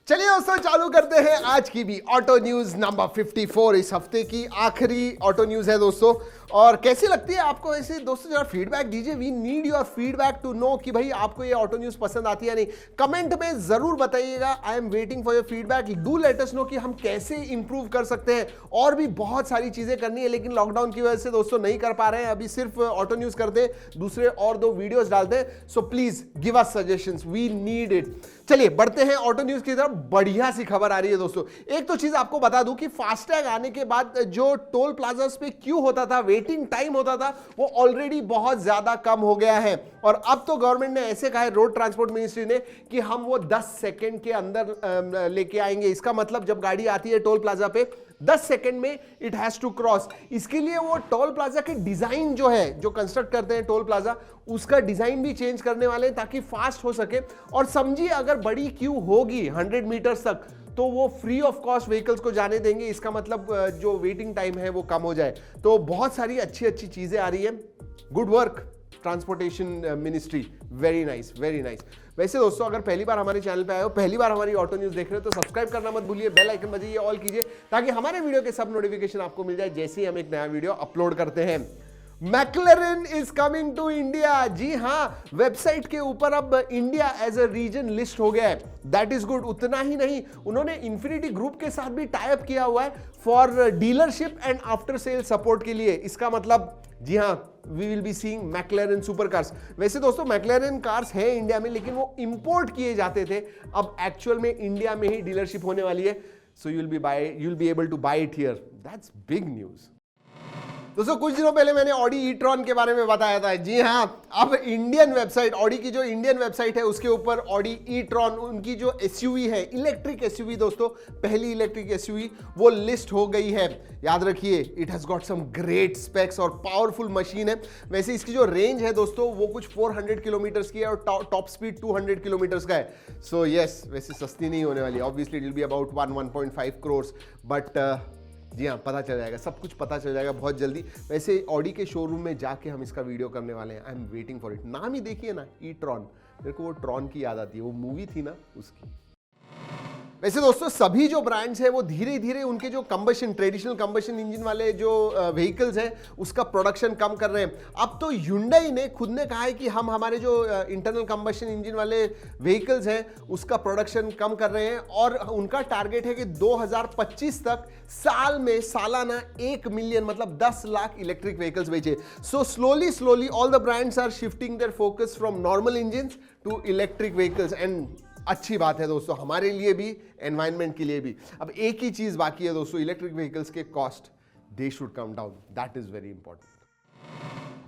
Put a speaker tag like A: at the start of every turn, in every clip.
A: चलिए दोस्तों चालू करते हैं आज की भी ऑटो न्यूज नंबर 54। इस हफ्ते की आखिरी ऑटो न्यूज है दोस्तों। और कैसी लगती है आपको ऐसे दोस्तों, जरा फीडबैक दीजिए। We need your feedback to know कि भाई आपको ये ऑटो न्यूज पसंद आती है नहीं। कमेंट में जरूर बताइएगा। I am waiting for your feedback. Do let us know कि हम कैसे इंप्रूव कर सकते हैं। और भी बहुत सारी चीजें करनी है, लेकिन लॉकडाउन की वजह से दोस्तों नहीं कर पा रहे हैं। अभी सिर्फ ऑटो न्यूज करते हैं, दूसरे और 2 वीडियोस डालते हैं। So please give us suggestions, we need it. चलिए बढ़ते हैं ऑटो न्यूज की तरफ। बढ़िया सी खबर आ रही है दोस्तों। एक तो चीज आपको बता दूं कि फास्टैग आने के बाद जो टोल प्लाजास पे क्यू होता था, वेटिंग टाइम होता था, वो ऑलरेडी बहुत ज्यादा कम हो गया है। और अब तो गवर्नमेंट ने ऐसे कहा है, रोड ट्रांसपोर्ट मिनिस्ट्री ने, कि हम वो 10 सेकंड के अंदर लेके आएंगे। इसका मतलब जब गाड़ी आती है टोल प्लाजा पे 10 सेकंड में इट हैज टू क्रॉस। इसके लिए वो टोल प्लाजा के डिजाइन जो है, जो कंस्ट्रक्ट करते हैं टोल प्लाजा, उसका डिजाइन भी चेंज करने वाले हैं ताकि फास्ट हो सके। और समझिए अगर बड़ी क्यू होगी 100 मीटर्स तक, तो वो फ्री ऑफ कॉस्ट व्हीकल्स को जाने देंगे। इसका मतलब जो वेटिंग टाइम है वो कम हो जाए। तो बहुत सारी अच्छी अच्छी चीजें आ रही है। Good work transportation ministry, very nice very nice. वैसे दोस्तों अगर पहली बार हमारे चैनल पे आए हो, पहली बार हमारी ऑटो न्यूज देख रहे हो, तो सब्सक्राइब करना मत भूलिए, बेल आइकन बजाइए, ऑल कीजिए, ताकि हमारे वीडियो के सब नोटिफिकेशन आपको मिल जाए जैसे ही हम एक नया वीडियो अपलोड करते हैं। McLaren is coming to India. जी हाँ, वेबसाइट के ऊपर अब India as a region list हो गया है। That is good. उतना ही नहीं, उन्होंने इंफिनिटी ग्रुप के साथ भी टाई अप किया हुआ है for dealership and after sale support के लिए। इसका मतलब जी हाँ, we will be seeing McLaren super cars. वैसे दोस्तों मैक्लेरन कार्स हैं इंडिया में, लेकिन वो इंपोर्ट किए जाते थे। अब एक्चुअल में इंडिया में ही डीलरशिप होने वाली है। So you will be able to buy it here. That's big news. दोस्तों कुछ दिनों पहले मैंने ऑडी ई-ट्रॉन के बारे में बताया था। जी हाँ, अब इंडियन वेबसाइट, ऑडी की जो इंडियन वेबसाइट है उसके ऊपर ऑडी ई-ट्रॉन, उनकी जो एसयूवी है, इलेक्ट्रिक एसयूवी दोस्तों, पहली इलेक्ट्रिक एसयूवी, वो लिस्ट हो गई है। याद रखिए, it has got some great specs और पावरफुल मशीन है। वैसे इसकी जो रेंज है दोस्तों वो कुछ 400 किलोमीटर्स की है और टॉप स्पीड 200 किलोमीटर्स का है। सो यस, वैसे सस्ती नहीं होने वाली। Obviously it will be about 1.5 crore, but जी हाँ, पता चल जाएगा, सब कुछ पता चल जाएगा बहुत जल्दी। वैसे ऑडी के शोरूम में जाके हम इसका वीडियो करने वाले हैं। I am waiting for it. नाम ही देखिए ना, ई-ट्रॉन, मेरे को वो ट्रॉन की याद आती है, वो मूवी थी ना उसकी। वैसे दोस्तों सभी जो ब्रांड्स हैं वो धीरे धीरे उनके जो कंबशन, ट्रेडिशनल कंबशन इंजन वाले जो व्हीकल्स हैं उसका प्रोडक्शन कम कर रहे हैं। अब तो Hyundai ने खुद ने कहा है कि हम हमारे जो इंटरनल कंबशन इंजन वाले व्हीकल्स हैं उसका प्रोडक्शन कम कर रहे हैं। और उनका टारगेट है कि 2025 तक साल में सालाना 1 मिलियन, मतलब 10 लाख इलेक्ट्रिक व्हीकल्स बेचे। So slowly slowly all the brands are shifting their focus from normal engines to electric vehicles. And अच्छी बात है दोस्तों, हमारे लिए भी, एनवायरनमेंट के लिए भी। अब एक ही चीज बाकी है दोस्तों, इलेक्ट्रिक व्हीकल्स के cost, they should come down. That is very important.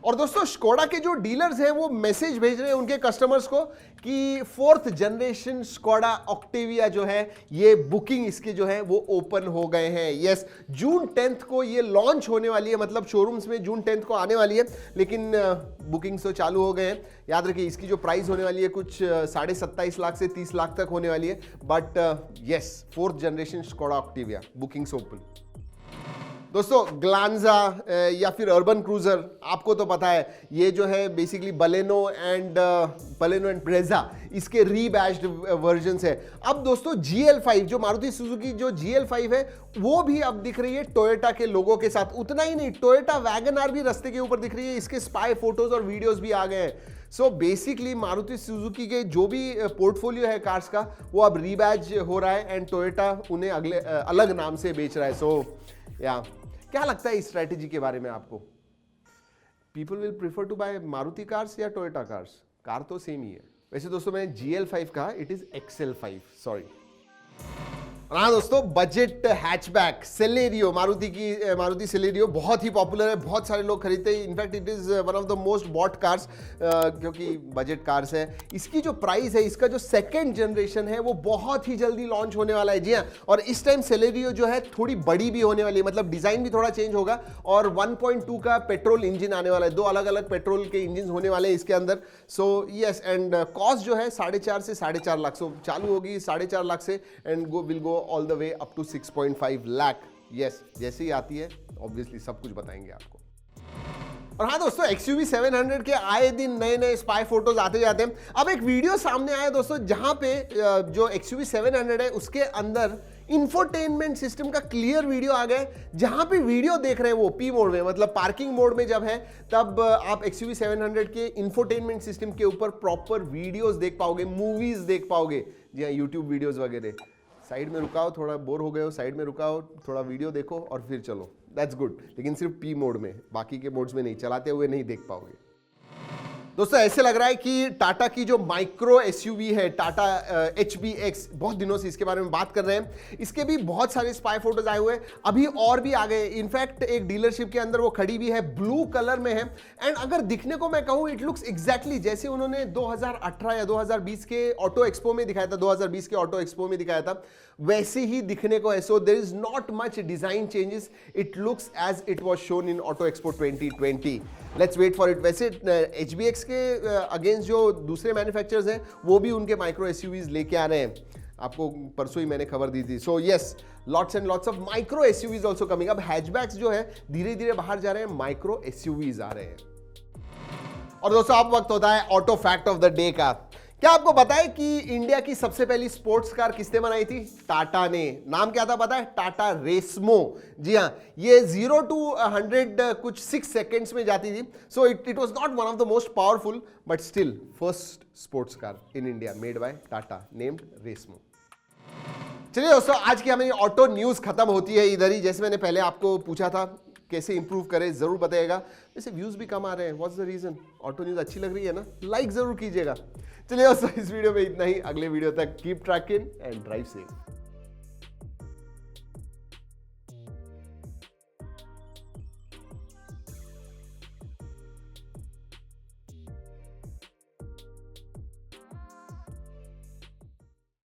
A: और दोस्तों स्कोडा के जो डीलर्स हैं वो मैसेज भेज रहे हैं उनके कस्टमर्स को कि 4th जनरेशन स्कोडा ऑक्टेविया जो है, ये बुकिंग इसके जो है वो ओपन हो गए हैं। यस, जून 10th को ये लॉन्च होने वाली है, मतलब शोरूम्स में जून 10th को आने वाली है, लेकिन बुकिंग्स तो चालू हो गए हैं। याद रखिए इसकी जो प्राइस होने वाली है कुछ 27.5 लाख से 30 लाख तक होने वाली है। But yes, 4th generation Skoda Octavia bookings open. दोस्तों ग्लांजा या फिर अर्बन क्रूजर, आपको तो पता है ये जो है बेसिकली बलेनो एंड ब्रेजा, इसके रीबैज्ड वर्जन्स है। अब दोस्तों GL5, जो मारुति सुजुकी जो GL5 है, वो भी अब दिख रही है टोयोटा के लोगों के साथ। उतना ही नहीं, टोयोटा वैगन आर भी रास्ते के ऊपर दिख रही है। इसके स्पाई फोटोज और वीडियोस भी आ गए हैं। सो बेसिकली मारुति सुजुकी के जो भी पोर्टफोलियो है कार्स का, वो अब रीबैज हो रहा है एंड टोयोटा उन्हें अगले अलग नाम से बेच रहा है। सो या क्या लगता है इस स्ट्रैटेजी के बारे में आपको? People will prefer to buy Maruti cars या टोयोटा कार्स? कार तो सेम ही है। वैसे दोस्तों मैंने GL5 कहा, इट इज XL5, सॉरी। हाँ दोस्तों, budget hatchback Celerio, Maruti Celerio बहुत ही पॉपुलर है, बहुत सारे लोग खरीदते हैं। In fact it is one of the most bought cars, क्योंकि बजट कार्स है। इसकी जो प्राइस है, इसका जो 2nd जनरेशन है वो बहुत ही जल्दी लॉन्च होने वाला है। जी हाँ, और इस टाइम सेलेरियो जो है थोड़ी बड़ी भी होने वाली है, मतलब डिजाइन भी थोड़ा चेंज होगा। और 1.2 का पेट्रोल इंजन आने वाला है, 2 अलग अलग पेट्रोल के इंजन होने वाले हैं इसके अंदर। सो यस, एंड कॉस्ट जो है 4.5 से 4.5 लाख। सो चालू होगी 4.5 लाख से and will go all the way up to 6.5 lakh. Yes, जैसे ही आती है ऑब्वियसली सब कुछ बताएंगे आपको। और हाँ दोस्तों, XUV 700 के आए दिन नए नए स्पाई फोटोज आते जाते हैं। अब एक वीडियो सामने आया दोस्तों, जहां पे जो XUV 700 है उसके अंदर इंफोटेनमेंट सिस्टम का क्लियर वीडियो आ गया है। जहां पे वीडियो देख रहे हैं वो P मोड में, मतलब पार्किंग मोड में जब है तब आप XUV 700 के इंफोटेनमेंट सिस्टम के ऊपर प्रॉपर वीडियोस देख पाओगे, मूवीज देख पाओगे। जी हाँ, यूट्यूब वीडियोस वगैरह। साइड में रुकाओ, थोड़ा बोर हो गए हो, साइड में रुकाओ, थोड़ा वीडियो देखो और फिर चलो, दैट्स गुड। लेकिन सिर्फ P मोड में, बाकी के मोड्स में नहीं, चलाते हुए नहीं देख पाओगे। दोस्तों ऐसे लग रहा है कि टाटा की जो माइक्रो एसयूवी है, टाटा HBX, बहुत दिनों से इसके बारे में बात कर रहे हैं। इसके भी बहुत सारे स्पाई फोटोज आए हुए हैं, अभी और भी आ गए। इनफैक्ट एक डीलरशिप के अंदर वो खड़ी भी है, ब्लू कलर में है। एंड अगर दिखने को मैं कहूं, इट लुक्स एग्जैक्टली जैसे उन्होंने 2018 या 2020 के ऑटो एक्सपो में दिखाया था, 2020 के ऑटो एक्सपो में दिखाया था, वैसे ही दिखने को है। So there is not much design changes, it looks as it was shown in auto expo 2020। Let's wait for it. वैसे HBX के अगेंस्ट जो दूसरे मैन्युफैक्चरर्स हैं वो भी उनके माइक्रो एसयूवीज लेके आ रहे हैं, आपको परसों ही मैंने खबर दी थी। So yes, lots and lots of micro SUVs also coming. अब हैचबैक्स जो है धीरे धीरे बाहर जा रहे हैं, माइक्रो एसयूवीज आ रहे हैं। और दोस्तों अब वक्त होता है auto fact of the day का। क्या आपको पता है कि इंडिया की सबसे पहली स्पोर्ट्स कार किसने बनाई थी? टाटा ने। नाम क्या था पता है? टाटा रेसमो। जी हाँ, ये 0 to 100 कुछ 6 सेकेंड्स में जाती थी। So it was not one of the most powerful but still first sports car in India made by Tata, named Racemo. चलिए दोस्तों, आज की हमारी ऑटो न्यूज खत्म होती है इधर ही। जैसे मैंने पहले आपको पूछा था कैसे इंप्रूव करें, जरूर बताइएगा। वैसे व्यूज भी कम आ रहे हैं, what's the reason? Auto news अच्छी लग रही है ना? लाइक जरूर कीजिएगा। चलिए दोस्तों, इस वीडियो में इतना ही। अगले वीडियो तक keep trekking and drive safe.